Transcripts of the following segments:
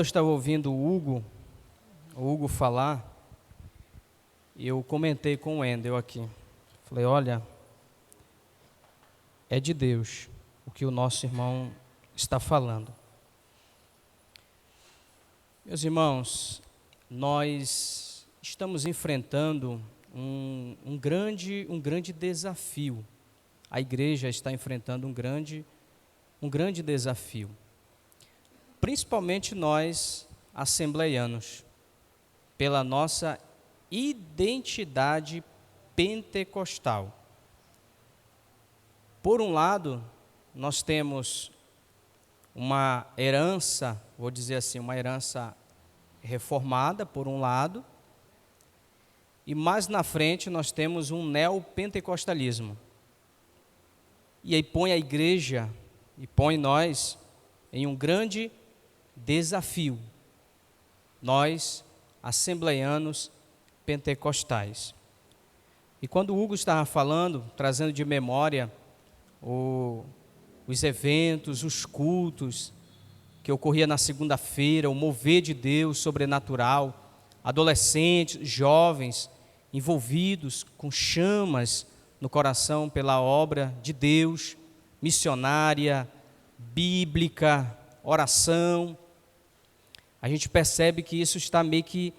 Eu estava ouvindo o Hugo falar, e eu comentei com o Wendel aqui. Falei, olha, é de Deus o que o nosso irmão está falando. Meus irmãos, nós estamos enfrentando um grande desafio. A igreja está enfrentando um grande desafio. Principalmente nós, assembleianos, pela nossa identidade pentecostal. Por um lado, nós temos uma herança, vou dizer assim, uma herança reformada, por um lado, e mais na frente nós temos um neopentecostalismo. E aí põe a igreja e põe nós em um grande desafio. Nós, assembleianos pentecostais. E quando o Hugo estava falando, trazendo de memória os eventos, os cultos que ocorria na segunda-feira, o mover de Deus sobrenatural, adolescentes, jovens envolvidos com chamas no coração pela obra de Deus, missionária, bíblica, oração, a gente percebe que isso está meio que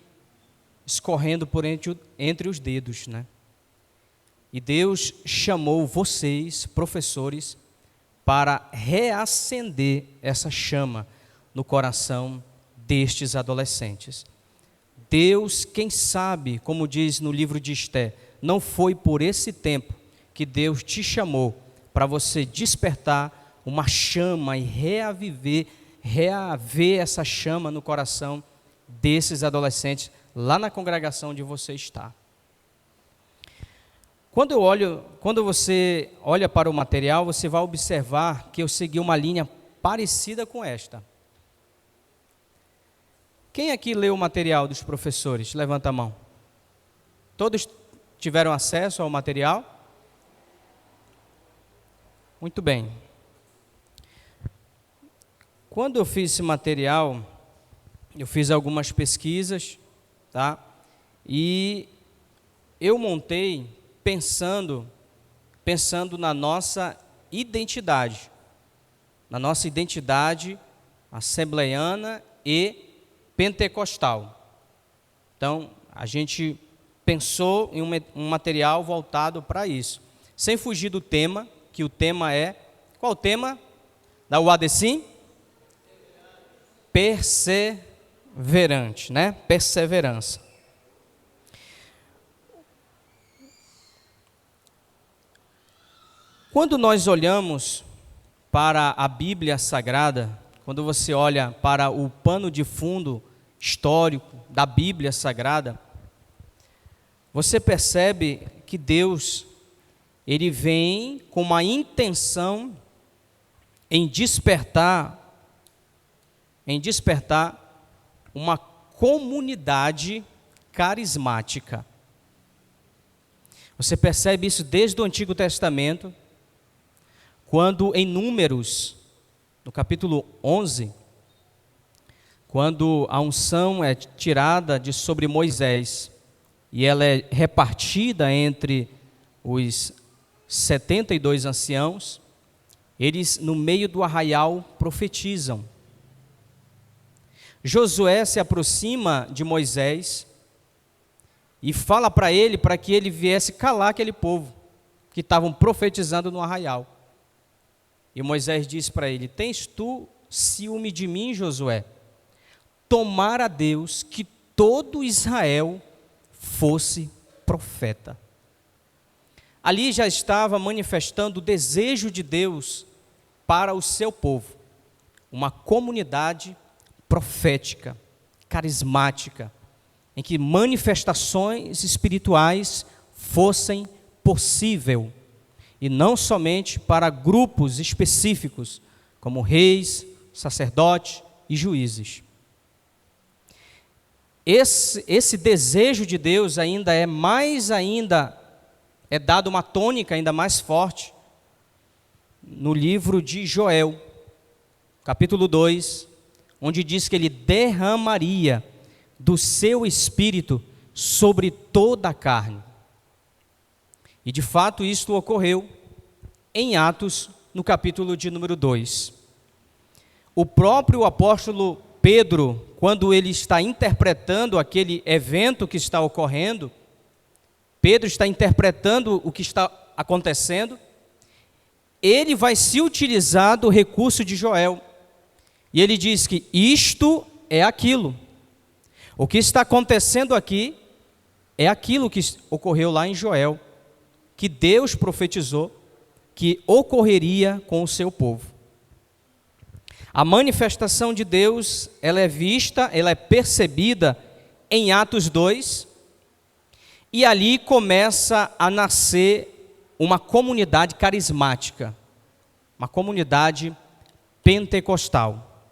escorrendo por entre os dedos, né? E Deus chamou vocês, professores, para reacender essa chama no coração destes adolescentes. Deus, quem sabe, como diz no livro de Esté, não foi por esse tempo que Deus te chamou para você despertar uma chama e reaver essa chama no coração desses adolescentes lá na congregação onde você está. Quando você olha para o material, você vai observar que eu segui uma linha parecida com esta. Quem aqui leu o material dos professores? Levanta a mão. Todos tiveram acesso ao material? Muito bem. Quando eu fiz esse material, eu fiz algumas pesquisas, tá? E eu montei pensando na nossa identidade assembleiana e pentecostal. Então, a gente pensou em um material voltado para isso, sem fugir do tema, que o tema é, qual o tema da UADCIM? Perseverante, né? Perseverança. Quando nós olhamos para a Bíblia Sagrada, quando você olha para o pano de fundo histórico da Bíblia Sagrada, você percebe que Deus, Ele vem com uma intenção em despertar uma comunidade carismática. Você percebe isso desde o Antigo Testamento, quando em Números, no capítulo 11, quando a unção é tirada de sobre Moisés e ela é repartida entre os 72 anciãos, eles no meio do arraial profetizam. Josué se aproxima de Moisés e fala para ele para que ele viesse calar aquele povo que estavam profetizando no arraial. E Moisés disse para ele: tens tu ciúme de mim, Josué? Tomara a Deus que todo Israel fosse profeta. Ali já estava manifestando o desejo de Deus para o seu povo, uma comunidade profética, carismática, em que manifestações espirituais fossem possíveis, e não somente para grupos específicos, como reis, sacerdotes e juízes. Esse desejo de Deus é dado uma tônica ainda mais forte no livro de Joel, capítulo 2, onde diz que ele derramaria do seu espírito sobre toda a carne. E de fato isto ocorreu em Atos, no capítulo de número 2. O próprio apóstolo Pedro, quando ele está interpretando aquele evento que está ocorrendo, Pedro está interpretando o que está acontecendo, ele vai se utilizar do recurso de Joel. E ele diz que isto é aquilo. O que está acontecendo aqui é aquilo que ocorreu lá em Joel, que Deus profetizou que ocorreria com o seu povo. A manifestação de Deus, ela é vista, ela é percebida em Atos 2, e ali começa a nascer uma comunidade carismática, uma comunidade pentecostal.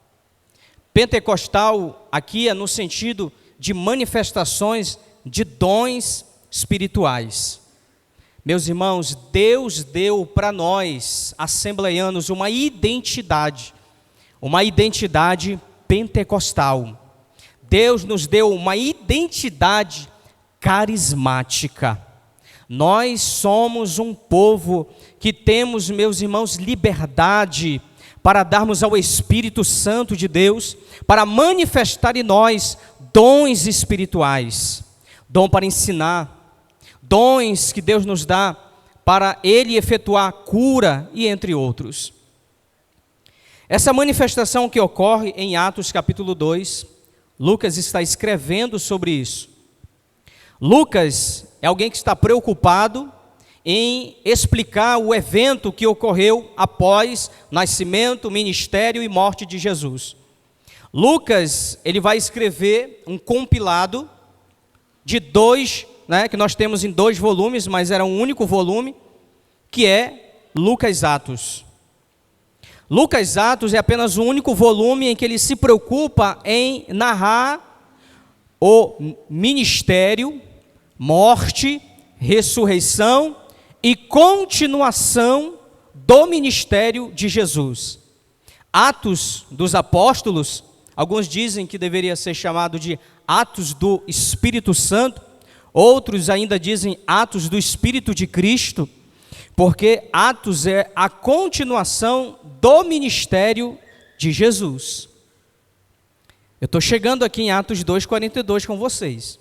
Pentecostal aqui é no sentido de manifestações de dons espirituais. Meus irmãos, Deus deu para nós, assembleianos, uma identidade pentecostal. Deus nos deu uma identidade carismática. Nós somos um povo que temos, meus irmãos, liberdade para darmos ao Espírito Santo de Deus, para manifestar em nós dons espirituais, dom para ensinar, dons que Deus nos dá para Ele efetuar a cura e entre outros. Essa manifestação que ocorre em Atos capítulo 2, Lucas está escrevendo sobre isso. Lucas é alguém que está preocupado em explicar o evento que ocorreu após nascimento, ministério e morte de Jesus. Lucas, ele vai escrever um compilado de dois, que nós temos em 2 volumes, mas era um único volume, que é Lucas Atos. Lucas Atos é apenas o único volume em que ele se preocupa em narrar o ministério, morte, ressurreição e continuação do ministério de Jesus. Atos dos Apóstolos, alguns dizem que deveria ser chamado de Atos do Espírito Santo, outros ainda dizem Atos do Espírito de Cristo, porque Atos é a continuação do ministério de Jesus. Eu estou chegando aqui em Atos 2:42 com vocês.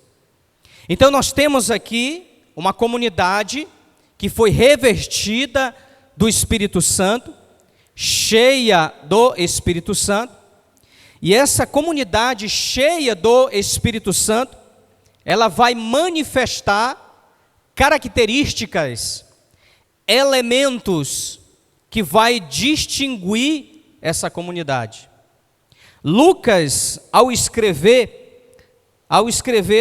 Então nós temos aqui uma comunidade que foi revestida do Espírito Santo, cheia do Espírito Santo, e essa comunidade cheia do Espírito Santo, ela vai manifestar características, elementos que vai distinguir essa comunidade. Lucas, ao escrever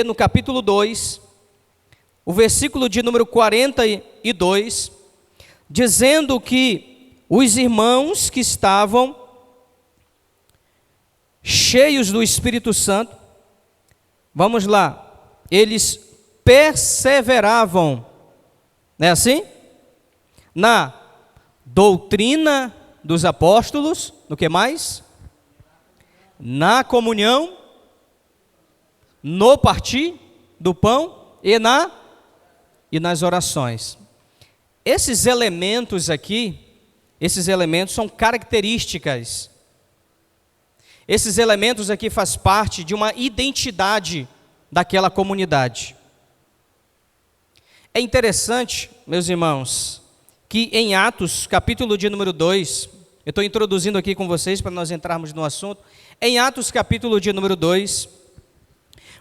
no capítulo 2, o versículo de número 42, dizendo que os irmãos que estavam cheios do Espírito Santo, vamos lá, eles perseveravam, não é assim? Na doutrina dos apóstolos, no que mais? Na comunhão, no partir do pão e nas orações. Esses elementos aqui, são características. Esses elementos aqui faz parte de uma identidade daquela comunidade. É interessante, meus irmãos, que em Atos, capítulo de número 2, eu estou introduzindo aqui com vocês para nós entrarmos no assunto. Em Atos, capítulo de número 2,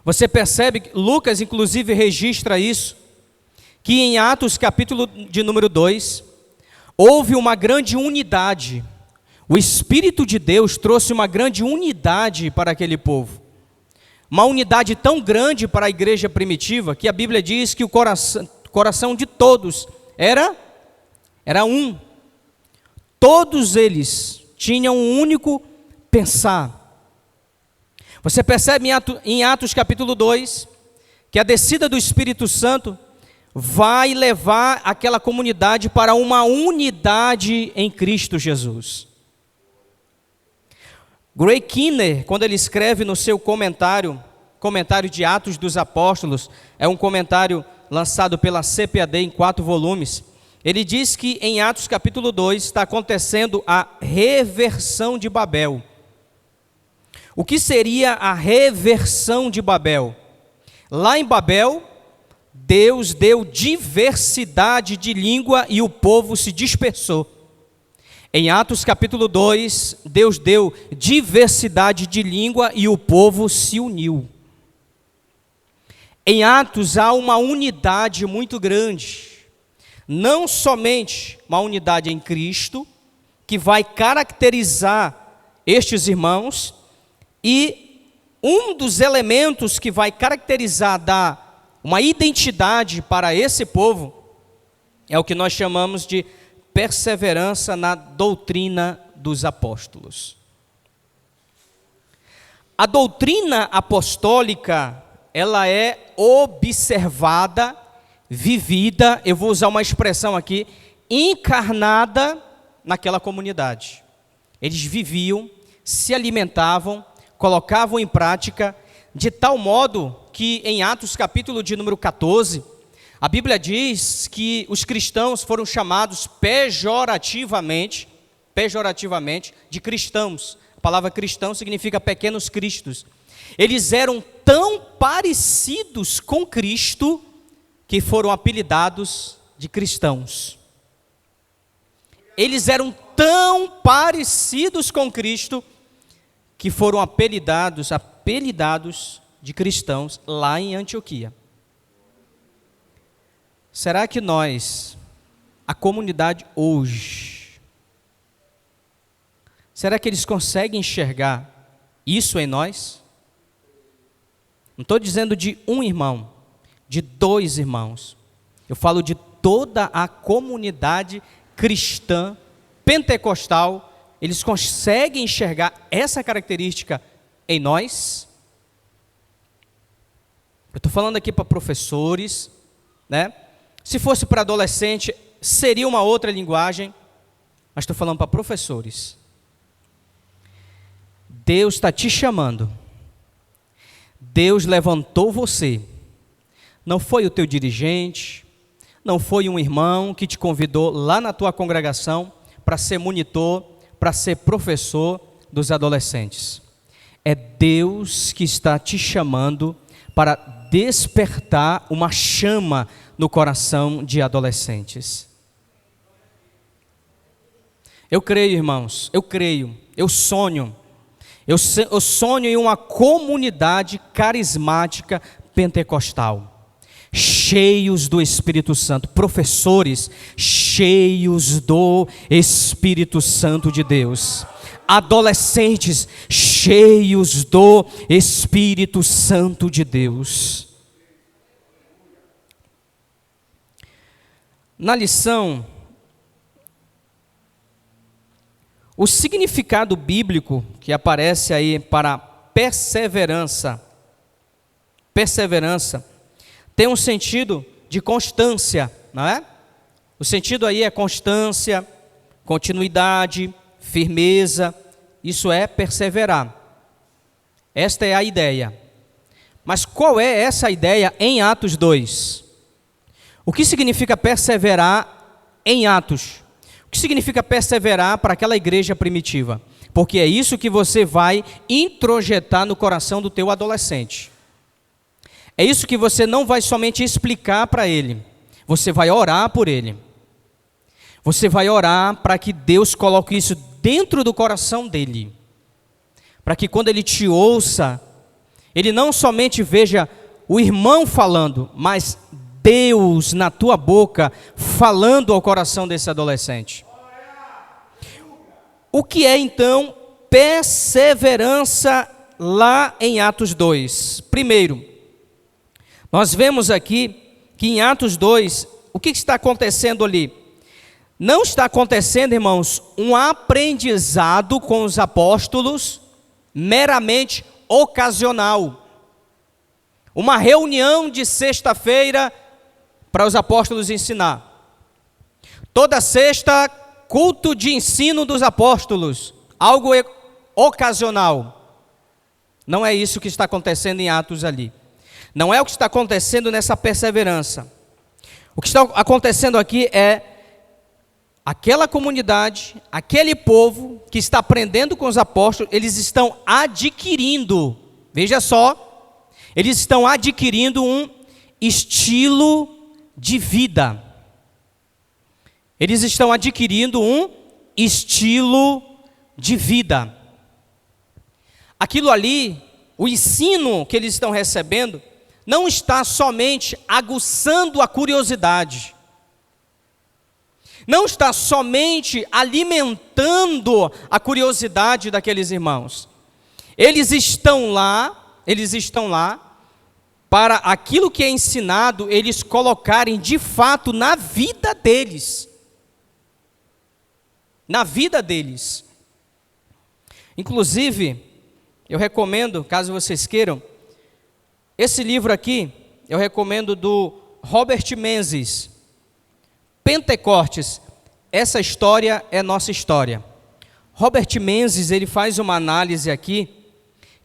você percebe que Lucas, inclusive, registra isso, que em Atos, capítulo de número 2, houve uma grande unidade. O Espírito de Deus trouxe uma grande unidade para aquele povo. Uma unidade tão grande para a igreja primitiva, que a Bíblia diz que o coração de todos era um. Todos eles tinham um único pensar. Você percebe em Atos capítulo 2, que a descida do Espírito Santo vai levar aquela comunidade para uma unidade em Cristo Jesus. Greg Kinnear, quando ele escreve no seu comentário de Atos dos Apóstolos, é um comentário lançado pela CPAD em 4 volumes, ele diz que em Atos capítulo 2 está acontecendo a reversão de Babel. O que seria a reversão de Babel? Lá em Babel, Deus deu diversidade de língua e o povo se dispersou. Em Atos capítulo 2, Deus deu diversidade de língua e o povo se uniu. Em Atos há uma unidade muito grande. Não somente uma unidade em Cristo, que vai caracterizar estes irmãos, e um dos elementos que vai caracterizar, dar uma identidade para esse povo, é o que nós chamamos de perseverança na doutrina dos apóstolos. A doutrina apostólica, ela é observada, vivida, eu vou usar uma expressão aqui, encarnada naquela comunidade. Eles viviam, se alimentavam, colocavam em prática, de tal modo que em Atos capítulo de número 14, a Bíblia diz que os cristãos foram chamados pejorativamente de cristãos. A palavra cristão significa pequenos cristos. Eles eram tão parecidos com Cristo que foram apelidados de cristãos. Eles eram tão parecidos com Cristo que foram apelidados de cristãos lá em Antioquia. Será que nós, a comunidade hoje, será que eles conseguem enxergar isso em nós? Não estou dizendo de um irmão, de 2 irmãos. Eu falo de toda a comunidade cristã, pentecostal. Eles conseguem enxergar essa característica em nós? Eu estou falando aqui para professores, né? Se fosse para adolescente, seria uma outra linguagem, mas estou falando para professores. Deus está te chamando. Deus levantou você. Não foi o teu dirigente, não foi um irmão que te convidou lá na tua congregação para ser monitor, para ser professor dos adolescentes. É Deus que está te chamando para despertar uma chama no coração de adolescentes. Eu creio, irmãos, eu sonho em uma comunidade carismática pentecostal, cheios do Espírito Santo, professores cheios do Espírito Santo de Deus, adolescentes cheios do Espírito Santo de Deus. Na lição, o significado bíblico que aparece aí para perseverança tem um sentido de constância, não é? O sentido aí é constância, continuidade, firmeza, isso é perseverar. Esta é a ideia. Mas qual é essa ideia em Atos 2? O que significa perseverar em Atos? O que significa perseverar para aquela igreja primitiva? Porque é isso que você vai introjetar no coração do teu adolescente. É isso que você não vai somente explicar para ele, você vai orar por ele. Você vai orar para que Deus coloque isso dentro do coração dele. Para que quando ele te ouça, ele não somente veja o irmão falando, mas Deus na tua boca falando ao coração desse adolescente. O que é então perseverança lá em Atos 2? Primeiro, nós vemos aqui que em Atos 2, o que está acontecendo ali? Não está acontecendo, irmãos, um aprendizado com os apóstolos meramente ocasional. Uma reunião de sexta-feira para os apóstolos ensinar. Toda sexta, culto de ensino dos apóstolos. Algo ocasional. Não é isso que está acontecendo em Atos ali. Não é o que está acontecendo nessa perseverança. O que está acontecendo aqui é aquela comunidade, aquele povo que está aprendendo com os apóstolos, eles estão adquirindo, veja só, eles estão adquirindo um estilo de vida. Eles estão adquirindo um estilo de vida. Aquilo ali, o ensino que eles estão recebendo, não está somente aguçando a curiosidade, não está somente alimentando a curiosidade daqueles irmãos. Eles estão lá para aquilo que é ensinado, eles colocarem de fato na vida deles. Na vida deles. Inclusive, eu recomendo, caso vocês queiram, esse livro aqui, eu recomendo do Robert Menzies, Pentecostes, essa história é nossa história. Robert Menzies, ele faz uma análise aqui,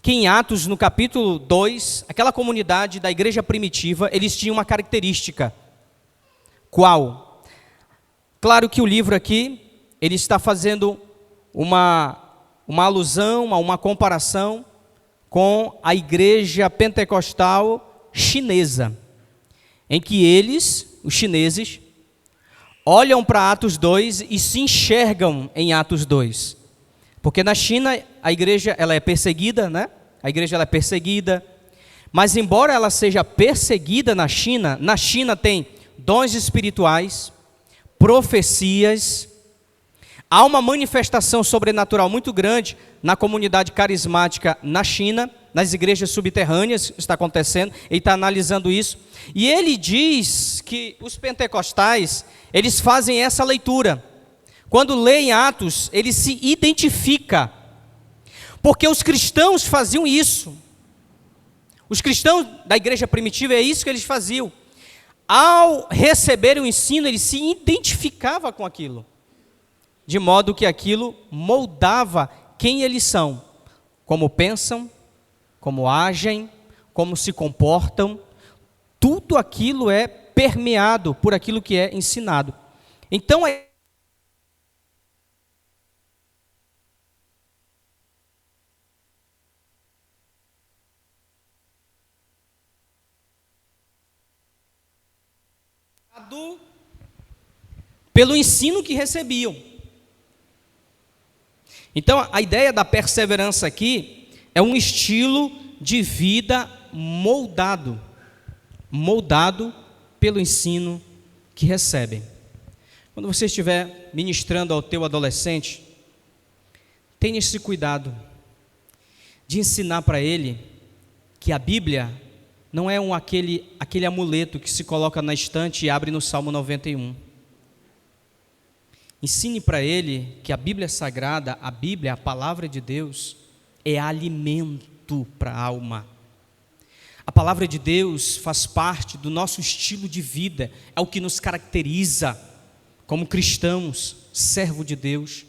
que em Atos, no capítulo 2, aquela comunidade da igreja primitiva, eles tinham uma característica. Qual? Claro que o livro aqui, ele está fazendo uma alusão, uma comparação com a igreja pentecostal chinesa, em que eles, os chineses, olham para Atos 2 e se enxergam em Atos 2. Porque na China a igreja ela é perseguida, né? A igreja ela é perseguida, mas embora ela seja perseguida na China tem dons espirituais, profecias, há uma manifestação sobrenatural muito grande na comunidade carismática na China, nas igrejas subterrâneas, está acontecendo, ele está analisando isso, e ele diz que os pentecostais, eles fazem essa leitura, quando leem Atos, ele se identifica, porque os cristãos faziam isso, os cristãos da igreja primitiva, é isso que eles faziam, ao receberem o ensino, eles se identificavam com aquilo, de modo que aquilo moldava quem eles são, como pensam, como agem, como se comportam, tudo aquilo é permeado por aquilo que é ensinado. Então, pelo ensino que recebiam. Então, a ideia da perseverança aqui é um estilo de vida moldado pelo ensino que recebem. Quando você estiver ministrando ao teu adolescente, tenha esse cuidado de ensinar para ele que a Bíblia não é aquele amuleto que se coloca na estante e abre no Salmo 91. Ensine para ele que a Bíblia Sagrada, a Bíblia, a Palavra de Deus, é alimento para a alma. A Palavra de Deus faz parte do nosso estilo de vida, é o que nos caracteriza como cristãos, servo de Deus.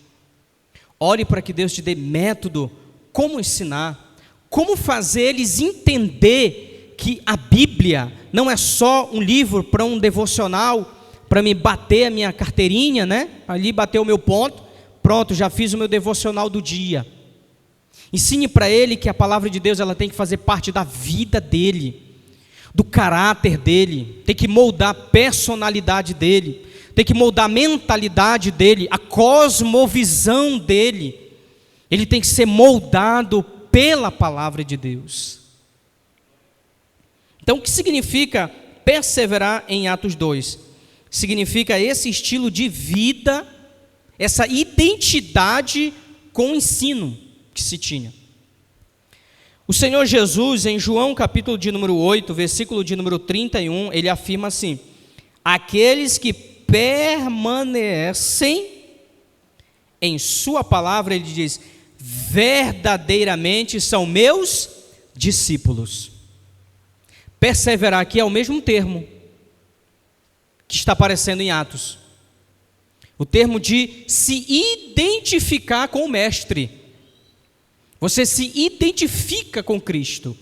Ore para que Deus te dê método, como ensinar, como fazer eles entender que a Bíblia não é só um livro para um devocional, para me bater a minha carteirinha, né? Ali bater o meu ponto, pronto, já fiz o meu devocional do dia. Ensine para ele que a palavra de Deus ela tem que fazer parte da vida dele, do caráter dele, tem que moldar a personalidade dele, tem que moldar a mentalidade dele, a cosmovisão dele. Ele tem que ser moldado pela palavra de Deus. Então, o que significa perseverar em Atos 2? Significa esse estilo de vida, essa identidade com o ensino que se tinha. O Senhor Jesus, em João capítulo de número 8, versículo de número 31, ele afirma assim: aqueles que permanecem em sua palavra, ele diz, verdadeiramente são meus discípulos. Perseverar aqui é o mesmo termo que está aparecendo em Atos. O termo de se identificar com o mestre. Você se identifica com Cristo.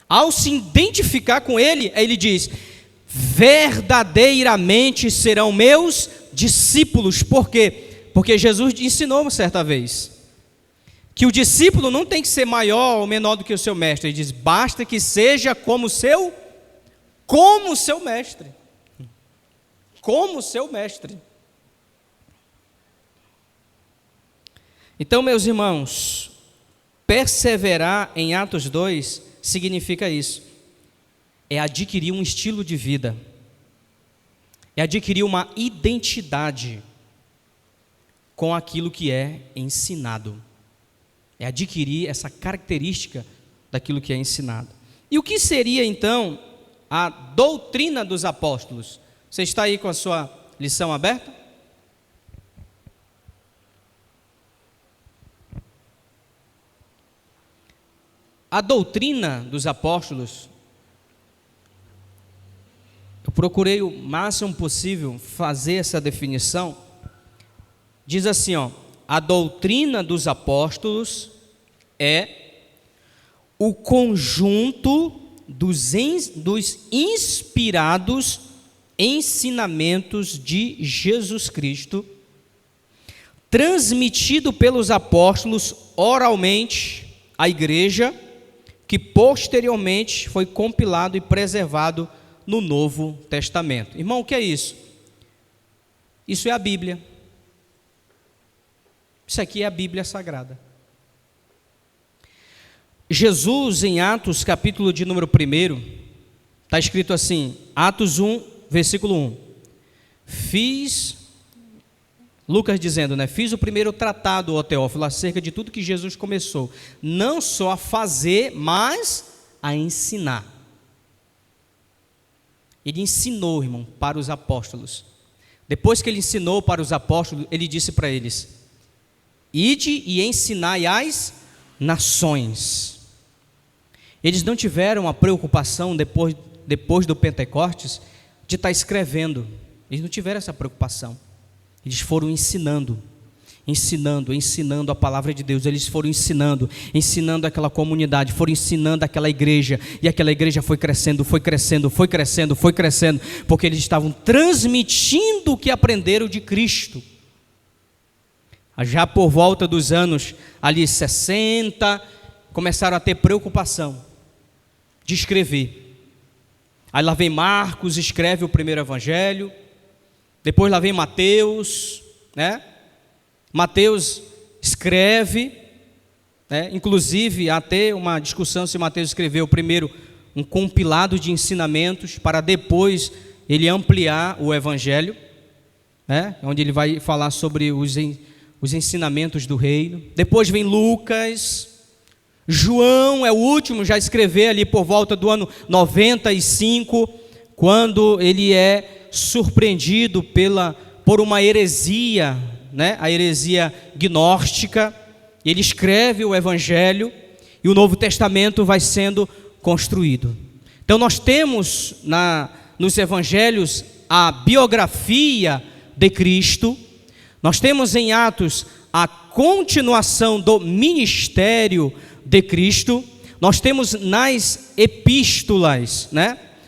Ao se identificar com Ele, ele diz: verdadeiramente serão meus discípulos. Por quê? Porque Jesus ensinou certa vez que o discípulo não tem que ser maior ou menor do que o seu mestre. Ele diz: basta que seja como o seu mestre. Como o seu mestre. Então, meus irmãos, perseverar em Atos 2 significa isso. É adquirir um estilo de vida. É adquirir uma identidade com aquilo que é ensinado. É adquirir essa característica daquilo que é ensinado. E o que seria então a doutrina dos apóstolos? Você está aí com a sua lição aberta? A doutrina dos apóstolos, eu procurei o máximo possível fazer essa definição. Diz assim, a doutrina dos apóstolos é o conjunto dos inspirados ensinamentos de Jesus Cristo, transmitido pelos apóstolos oralmente à igreja, que posteriormente foi compilado e preservado no Novo Testamento. Irmão, o que é isso? Isso é a Bíblia. Isso aqui é a Bíblia Sagrada. Jesus, em Atos, capítulo de número 1, está escrito assim, Atos 1, versículo 1. Lucas dizendo, fiz o primeiro tratado, ó Teófilo, acerca de tudo que Jesus começou, não só a fazer, mas a ensinar. Ele ensinou, irmão, para os apóstolos. Depois que ele ensinou para os apóstolos, ele disse para eles: ide e ensinai as nações. Eles não tiveram a preocupação depois do Pentecostes de estar escrevendo. Eles não tiveram essa preocupação. Eles foram ensinando a palavra de Deus. Eles foram ensinando aquela comunidade, foram ensinando aquela igreja, e aquela igreja foi crescendo, porque eles estavam transmitindo o que aprenderam de Cristo. Já por volta dos anos ali 60, começaram a ter preocupação de escrever. Aí lá vem Marcos, escreve o primeiro evangelho. Depois lá vem Mateus, Mateus escreve, inclusive há até uma discussão se Mateus escreveu primeiro um compilado de ensinamentos para depois ele ampliar o evangelho, onde ele vai falar sobre os ensinamentos do reino. Depois vem Lucas. João é o último já a escrever ali por volta do ano 95, quando ele é surpreendido por uma heresia, a heresia gnóstica. Ele escreve o Evangelho e o Novo Testamento vai sendo construído. Então nós temos nos Evangelhos a biografia de Cristo, nós temos em Atos a continuação do ministério de Cristo, nós temos nas epístolas,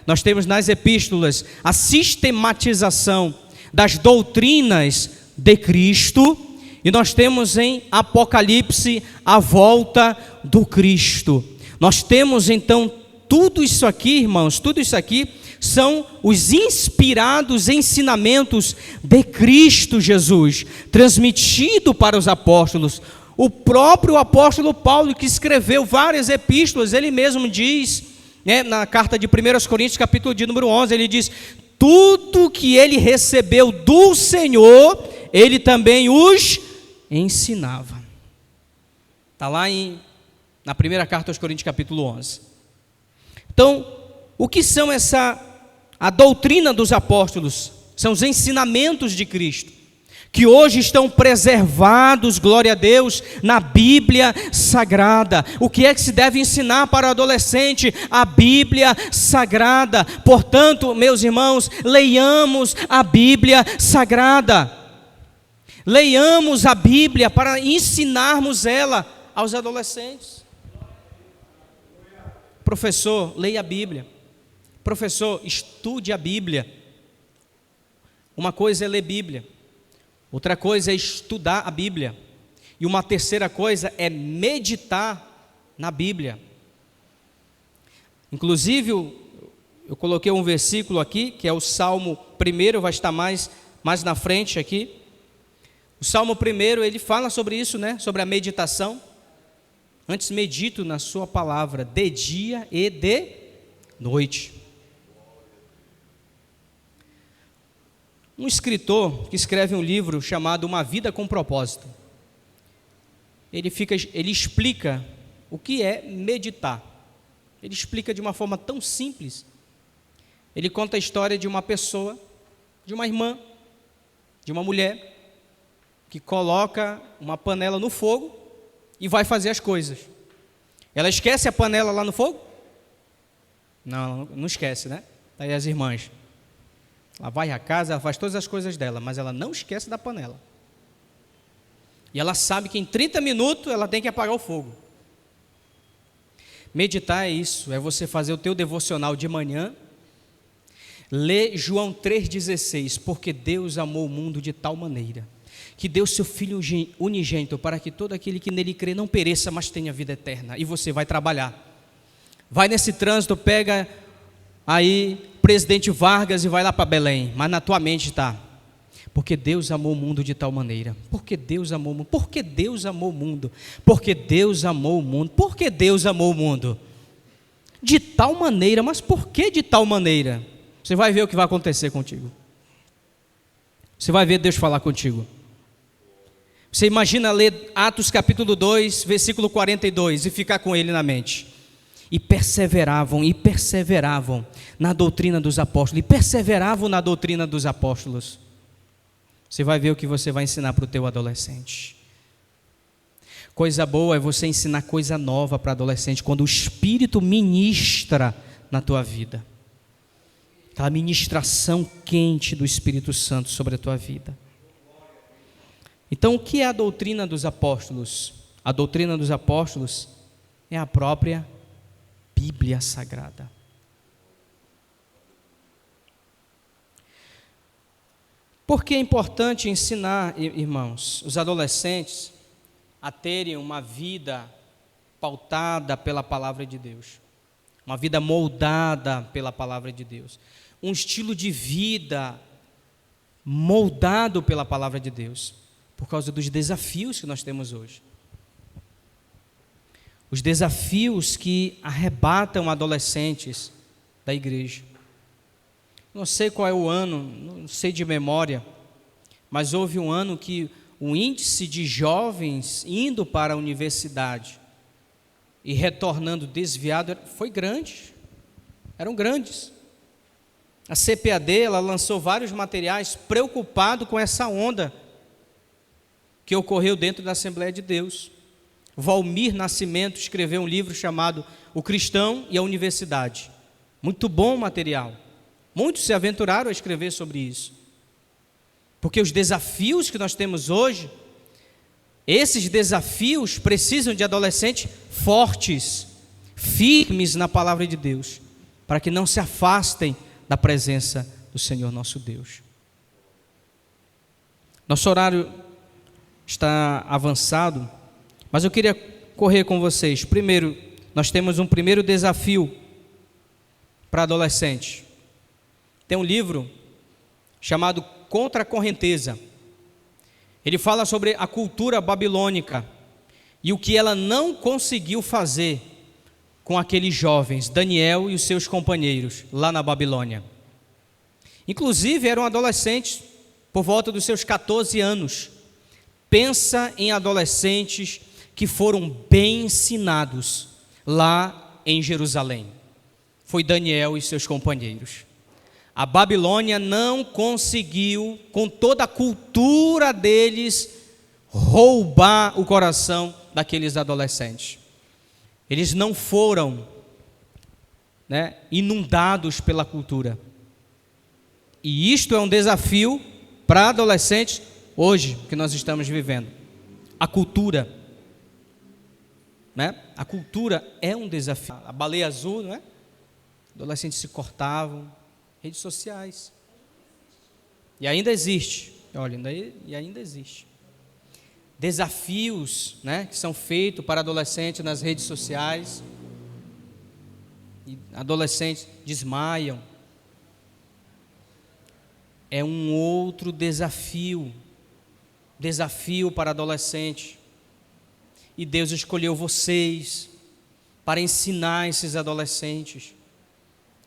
Nós temos nas epístolas a sistematização das doutrinas de Cristo, e nós temos em Apocalipse a volta do Cristo. Nós temos então tudo isso aqui, irmãos, tudo isso aqui são os inspirados ensinamentos de Cristo Jesus, transmitido para os apóstolos. O próprio apóstolo Paulo, que escreveu várias epístolas, ele mesmo diz, na carta de 1 Coríntios, capítulo de número 11, ele diz: tudo que ele recebeu do Senhor, ele também os ensinava. Está lá na primeira carta aos Coríntios, capítulo 11. Então, o que são a doutrina dos apóstolos? São os ensinamentos de Cristo, que hoje estão preservados, glória a Deus, na Bíblia Sagrada. O que é que se deve ensinar para o adolescente? A Bíblia Sagrada. Portanto, meus irmãos, leiamos a Bíblia Sagrada. Leiamos a Bíblia para ensinarmos ela aos adolescentes. Professor, leia a Bíblia. Professor, estude a Bíblia. Uma coisa é ler Bíblia, outra coisa é estudar a Bíblia, e uma terceira coisa é meditar na Bíblia. Inclusive, eu coloquei um versículo aqui, que é o Salmo 1, vai estar mais na frente aqui. O Salmo 1, ele fala sobre isso, né? Sobre a meditação. Antes medito na sua palavra, de dia e de noite. Um escritor que escreve um livro chamado Uma Vida com Propósito, ele explica o que é meditar. Ele explica de uma forma tão simples. Ele conta a história de uma pessoa, de uma irmã, de uma mulher, que coloca uma panela no fogo e vai fazer as coisas. Ela esquece a panela lá no fogo? Não esquece, né? Aí as irmãs. Ela vai à casa, ela faz todas as coisas dela, mas ela não esquece da panela. E ela sabe que em 30 minutos ela tem que apagar o fogo. Meditar é isso, é você fazer o teu devocional de manhã, ler João 3,16, porque Deus amou o mundo de tal maneira, que deu seu Filho unigênito, para que todo aquele que nele crê não pereça, mas tenha vida eterna. E você vai trabalhar. Vai nesse trânsito, pega aí Presidente Vargas e vai lá para Belém, mas na tua mente está, porque Deus amou o mundo de tal maneira, porque Deus amou o mundo, porque Deus amou o mundo, porque Deus amou o mundo, porque Deus amou o mundo, de tal maneira, mas por que de tal maneira? Você vai ver o que vai acontecer contigo, você vai ver Deus falar contigo. Você imagina ler Atos capítulo 2, versículo 42 e ficar com ele na mente. E perseveravam na doutrina dos apóstolos, e perseveravam na doutrina dos apóstolos. Você vai ver o que você vai ensinar para o teu adolescente. Coisa boa é você ensinar coisa nova para adolescente, quando o Espírito ministra na tua vida. Aquela ministração quente do Espírito Santo sobre a tua vida. Então, o que é a doutrina dos apóstolos? A doutrina dos apóstolos é a própria Bíblia Sagrada. Por que é importante ensinar, irmãos, os adolescentes a terem uma vida pautada pela palavra de Deus, uma vida moldada pela palavra de Deus, um estilo de vida moldado pela palavra de Deus, por causa dos desafios que nós temos hoje. Os desafios que arrebatam adolescentes da igreja. Não sei qual é o ano, não sei de memória, mas houve um ano que o índice de jovens indo para a universidade e retornando desviado foi grande, eram grandes. A CPAD, ela lançou vários materiais preocupado com essa onda que ocorreu dentro da Assembleia de Deus. Valmir Nascimento escreveu um livro chamado O Cristão e a Universidade. Muito bom material. Muitos se aventuraram a escrever sobre isso. Porque os desafios que nós temos hoje, esses desafios precisam de adolescentes fortes, firmes na palavra de Deus, para que não se afastem da presença do Senhor nosso Deus. Nosso horário está avançado, mas eu queria correr com vocês. Primeiro, nós temos um primeiro desafio para adolescente. Tem um livro chamado Contra a Correnteza. Ele fala sobre a cultura babilônica e o que ela não conseguiu fazer com aqueles jovens, Daniel e os seus companheiros, lá na Babilônia. Inclusive, eram adolescentes por volta dos seus 14 anos. Pensa em adolescentes que foram bem ensinados lá em Jerusalém. Foi Daniel e seus companheiros. A Babilônia não conseguiu, com toda a cultura deles, roubar o coração daqueles adolescentes. Eles não foram, inundados pela cultura. E isto é um desafio para adolescentes hoje, que nós estamos vivendo. A cultura. né? A cultura é um desafio. A baleia azul, não é? Adolescentes se cortavam, redes sociais. E ainda existe, olha, ainda existe. Desafios, né, que são feitos para adolescentes nas redes sociais. E adolescentes desmaiam. É um outro desafio para adolescente. E Deus escolheu vocês para ensinar esses adolescentes.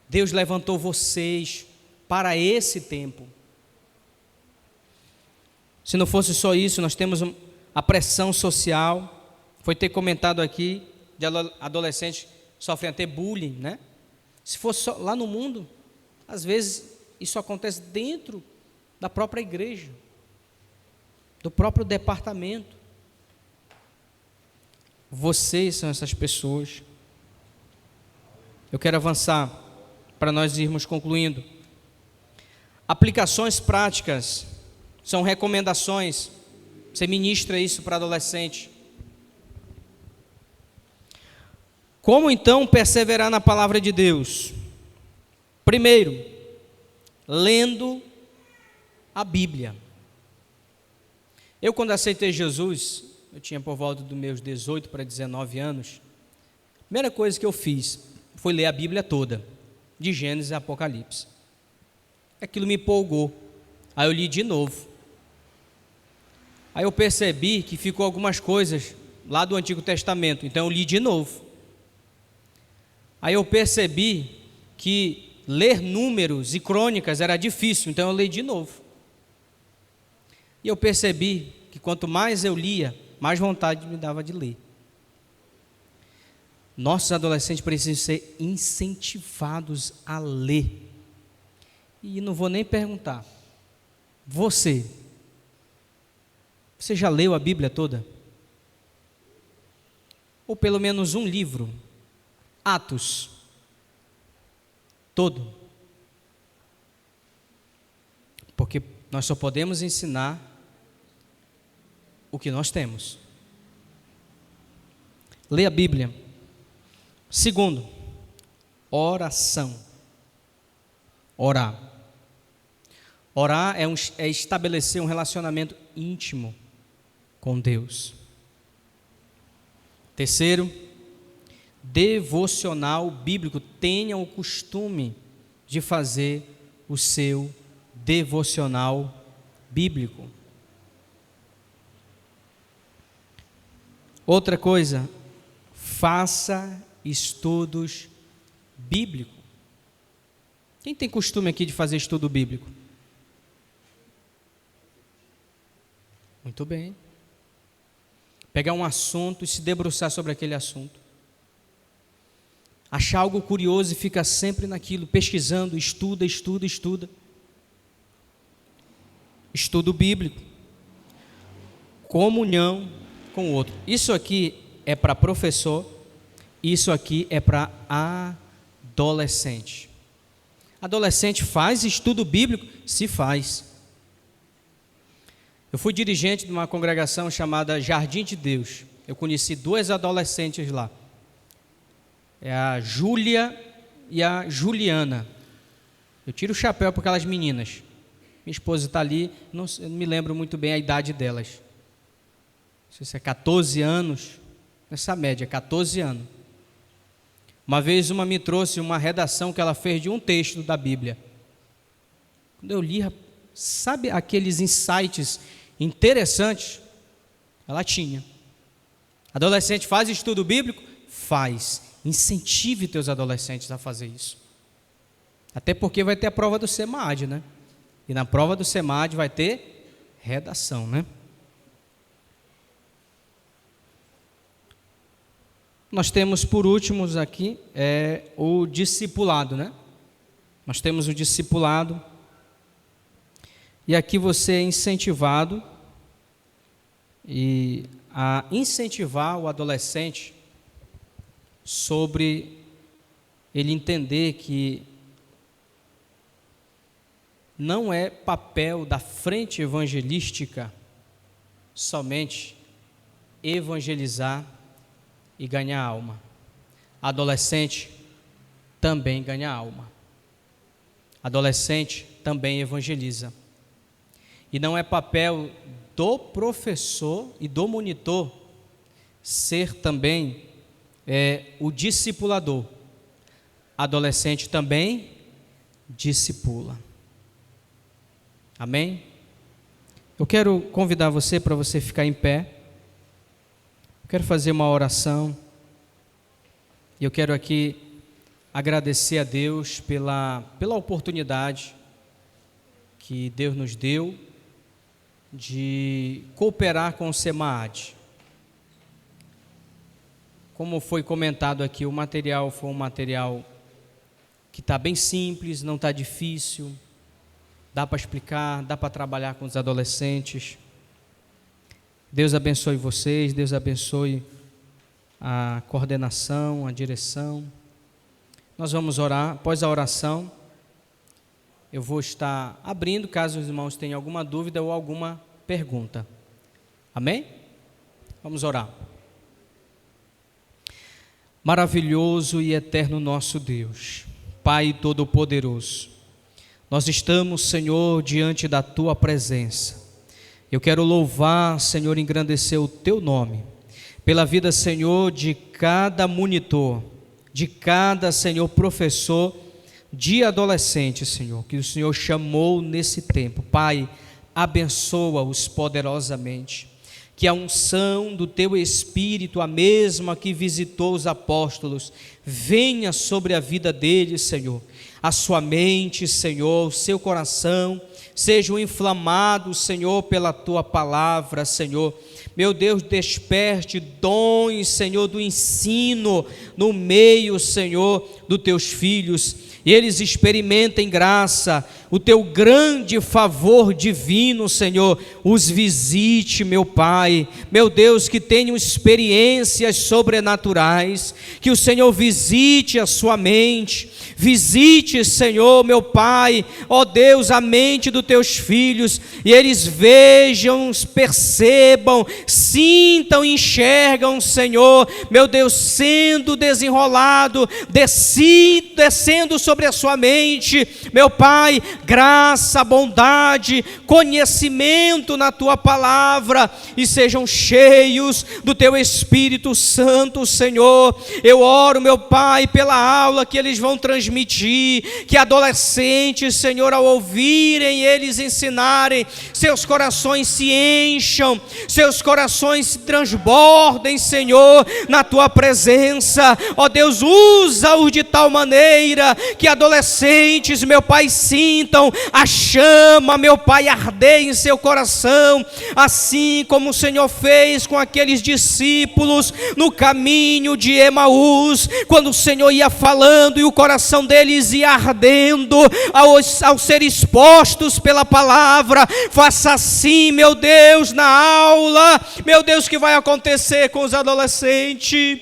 Deus levantou vocês para esse tempo. Se não fosse só isso, nós temos a pressão social. Foi ter comentado aqui de adolescentes que sofrem até bullying, né? Se fosse só lá no mundo, às vezes isso acontece dentro da própria igreja, do próprio departamento. Vocês são essas pessoas. Eu quero avançar para nós irmos concluindo. Aplicações práticas são recomendações. Você ministra isso para adolescente. Como então perseverar na palavra de Deus? Primeiro, lendo a Bíblia. Eu, quando aceitei Jesus, eu tinha por volta dos meus 18 para 19 anos. A primeira coisa que eu fiz foi ler a Bíblia toda, de Gênesis a Apocalipse. Aquilo me empolgou. Aí eu li de novo. Aí eu percebi que ficou algumas coisas lá do Antigo Testamento, então eu li de novo. Aí eu percebi que ler números e crônicas era difícil, então eu li de novo. E eu percebi que quanto mais eu lia, mais vontade me dava de ler. Nossos adolescentes precisam ser incentivados a ler. E não vou nem perguntar. Você já leu a Bíblia toda? Ou pelo menos um livro? Atos. Todo. Porque nós só podemos ensinar o que nós temos. Lê a Bíblia. Segundo, oração. Orar. Orar é estabelecer um relacionamento íntimo com Deus. Terceiro, devocional bíblico. Tenha o costume de fazer o seu devocional bíblico. Outra coisa, faça estudos bíblicos. Quem tem costume aqui de fazer estudo bíblico? Muito bem. Pegar um assunto e se debruçar sobre aquele assunto. Achar algo curioso e ficar sempre naquilo, pesquisando, estuda. Estudo bíblico. Comunhão com o outro. Isso aqui é para professor, isso aqui é para adolescente. Adolescente faz estudo bíblico? Se faz. Eu fui dirigente de uma congregação chamada Jardim de Deus. Eu conheci duas adolescentes lá. É a Júlia e a Juliana. Eu tiro o chapéu para aquelas meninas. Minha esposa está ali, não me lembro muito bem a idade delas. Não sei se é 14 anos, nessa média, 14 anos. Uma vez uma me trouxe uma redação que ela fez de um texto da Bíblia. Quando eu li, sabe aqueles insights interessantes? Ela tinha. Adolescente faz estudo bíblico? Faz. Incentive teus adolescentes a fazer isso. Até porque vai ter a prova do SEMAD, né? E na prova do SEMAD vai ter redação, né? Nós temos por último aqui o discipulado, né? Nós temos o discipulado. E aqui você é incentivado a incentivar o adolescente sobre ele entender que não é papel da frente evangelística somente evangelizar e ganha alma. Adolescente também ganha alma. Adolescente também evangeliza. E não é papel do professor e do monitor ser também o discipulador. Adolescente também discipula. Amém? Eu quero convidar você para você ficar em pé. Eu quero fazer uma oração. E eu quero aqui agradecer a Deus pela oportunidade que Deus nos deu de cooperar com o SEMAD. Como foi comentado aqui, o material foi um material que está bem simples, não está difícil, dá para explicar, dá para trabalhar com os adolescentes. Deus abençoe vocês, Deus abençoe a coordenação, a direção. Nós vamos orar. Após a oração, eu vou estar abrindo, caso os irmãos tenham alguma dúvida ou alguma pergunta. Amém? Vamos orar. Maravilhoso e eterno nosso Deus, Pai Todo-Poderoso, nós estamos, Senhor, diante da Tua presença. Eu quero louvar, Senhor, engrandecer o Teu nome, pela vida, Senhor, de cada monitor, de cada, Senhor, professor de adolescente, Senhor, que o Senhor chamou nesse tempo. Pai, abençoa-os poderosamente. Que a unção do Teu Espírito, a mesma que visitou os apóstolos, venha sobre a vida deles, Senhor. A sua mente, Senhor, o seu coração, sejam inflamados, Senhor, pela Tua palavra, Senhor. Meu Deus, desperte dons, Senhor, do ensino no meio, Senhor, dos Teus filhos. E eles experimentem graça, o Teu grande favor divino, Senhor, os visite, meu Pai, meu Deus, que tenham experiências sobrenaturais, que o Senhor visite a sua mente, visite, Senhor, meu Pai, ó Deus, a mente dos Teus filhos, e eles vejam, percebam, sintam, enxergam, Senhor, meu Deus, sendo desenrolado, descendo sobre a sua mente, meu Pai, graça, bondade, conhecimento na Tua palavra, e sejam cheios do Teu Espírito Santo, Senhor. Eu oro, meu Pai, pela aula que eles vão transmitir, que adolescentes, Senhor, ao ouvirem eles ensinarem, seus corações se encham, seus corações se transbordem, Senhor, na Tua presença. Ó Deus, usa-os de tal maneira que adolescentes, meu Pai, sintam a chama, meu Pai, arder em seu coração, assim como o Senhor fez com aqueles discípulos no caminho de Emaús, quando o Senhor ia falando e o coração deles ia ardendo ao ser expostos pela palavra. Faça assim, meu Deus, na aula, meu Deus, que vai acontecer com os adolescentes.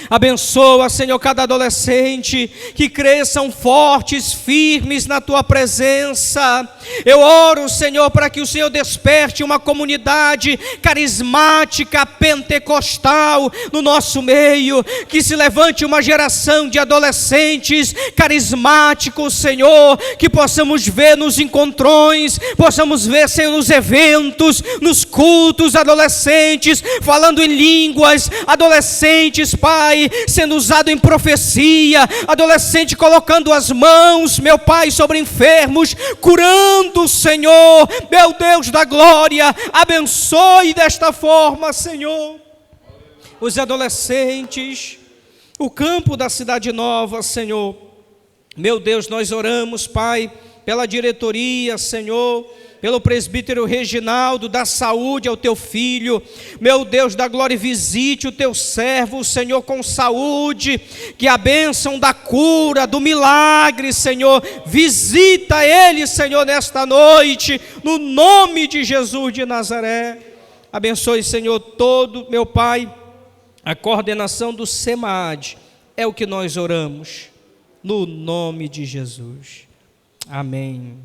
Abençoa, Senhor, cada adolescente, que cresçam fortes, firmes na Tua presença. Eu oro, Senhor, para que o Senhor desperte uma comunidade carismática, pentecostal no nosso meio, que se levante uma geração de adolescentes carismáticos, Senhor, que possamos ver nos encontrões, possamos ver, Senhor, nos eventos, nos cultos, adolescentes falando em línguas, adolescentes, Pai, sendo usado em profecia, adolescente colocando as mãos, meu Pai, sobre enfermos, curando, Senhor, meu Deus da glória. Abençoe desta forma, Senhor, os adolescentes, o campo da Cidade Nova, Senhor. Meu Deus, nós oramos, Pai, pela diretoria, Senhor, pelo presbítero Reginaldo, dá saúde ao Teu filho, meu Deus da glória, visite o Teu servo, Senhor, com saúde, que a bênção da cura, do milagre, Senhor, visita ele, Senhor, nesta noite, no nome de Jesus de Nazaré. Abençoe, Senhor, todo, meu Pai, a coordenação do SEMAD, é o que nós oramos, no nome de Jesus. Amém.